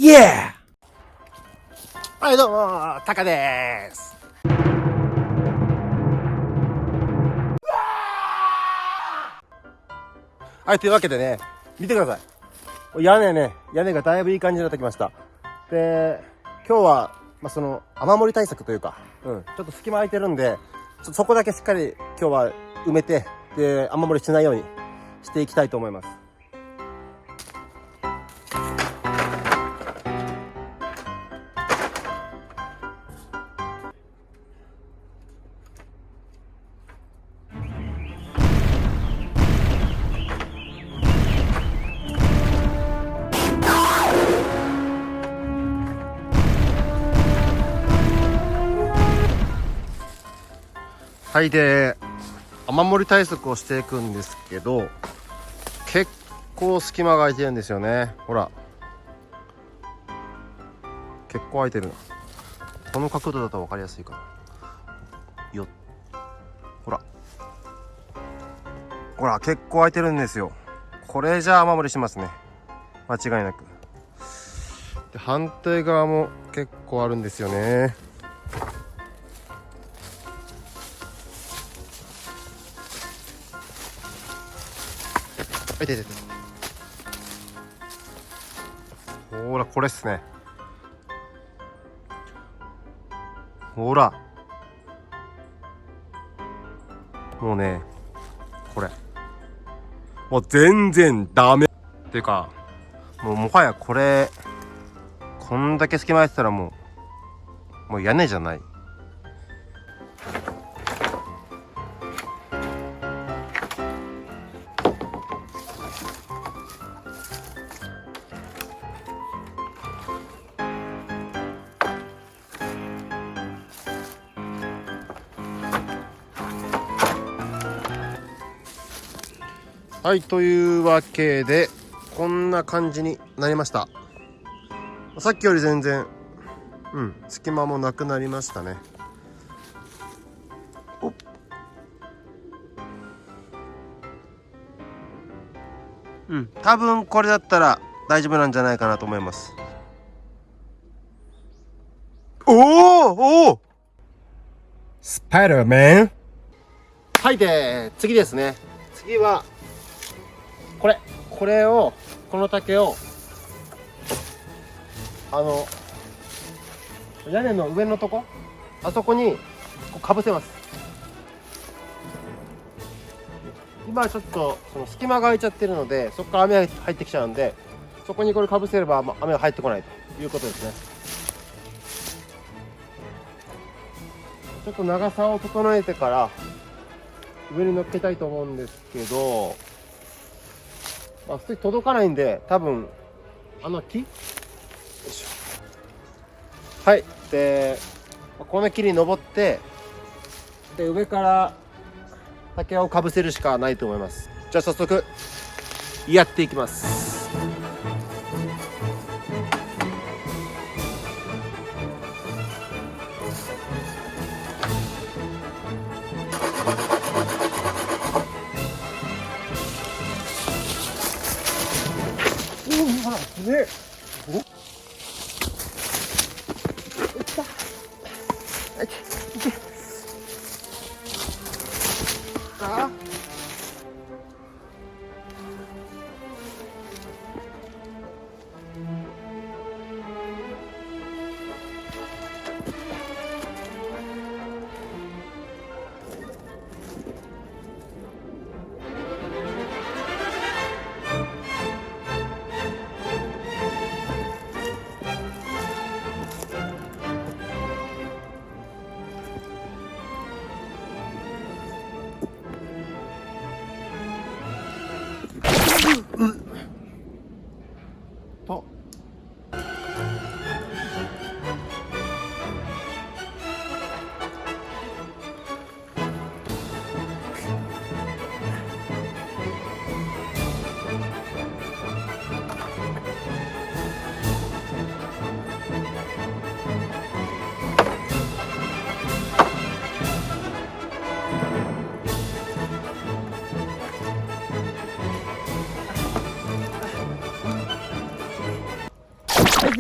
イエー。はい、どうもタカです。はい、というわけでね、見てください。屋根がだいぶいい感じになってきました。で、今日はその雨漏り対策というか、ちょっと隙間空いてるんで、そこだけしっかり今日は埋めて、で雨漏りしないようにしていきたいと思います。はい、で雨漏り対策をしていくんですけど、結構隙間が空いてるんですよね。ほら、結構空いてるな。この角度だと分かりやすいかな。よっ、ほら結構空いてるんですよ。これじゃ雨漏りしますね、間違いなく。で、反対側も結構あるんですよね。はい、出て。ほら、これっすね。ほら、もうね、これもう全然ダメっていうか、もはやこれ、こんだけ隙間空いてたらもう屋根じゃない。はい、というわけでこんな感じになりました。さっきより全然隙間もなくなりましたね。多分これだったら大丈夫なんじゃないかなと思います。おお、スパイダーマン。はい、で次ですね。次はこれを、この竹を屋根の上のとこ、あそこにこうかぶせます。今はちょっとその隙間が空いちゃってるので、そこから雨が入ってきちゃうんで、そこにこれかぶせれば雨が入ってこないということですね。ちょっと長さを整えてから上に乗っけたいと思うんですけど、普通に届かないんで、多分木、よいしょ。はい、でこの木に登って、で上から竹をかぶせるしかないと思います。じゃあ早速やっていきます。ほら、ね、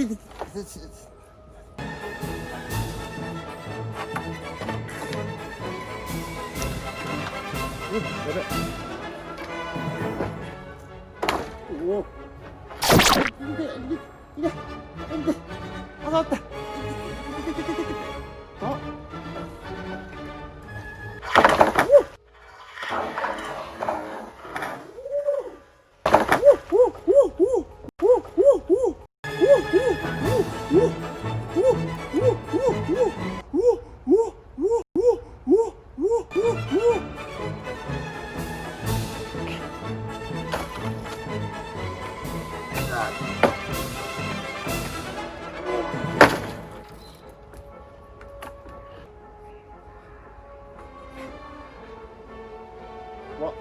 おお。あ、った。あ。わ。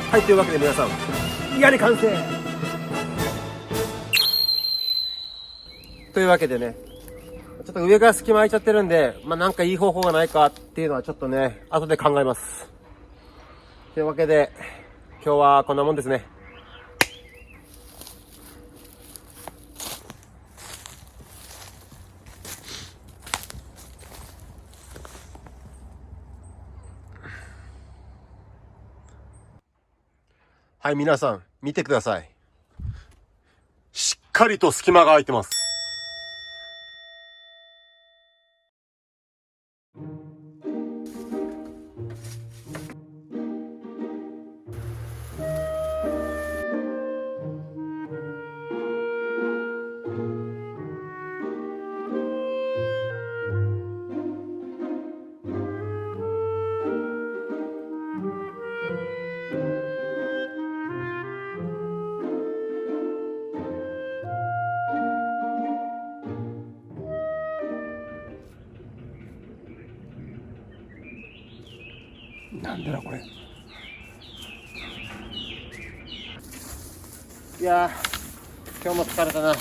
はい、というわけで皆さん、屋根完成というわけでね、ちょっと上が隙間空いちゃってるんで、なんかいい方法がないかっていうのはちょっとね、後で考えます。というわけで、今日はこんなもんですね。はい、皆さん、見てください。しっかりと隙間が空いてます。なんだろこれ。いやー、今日も疲れたな。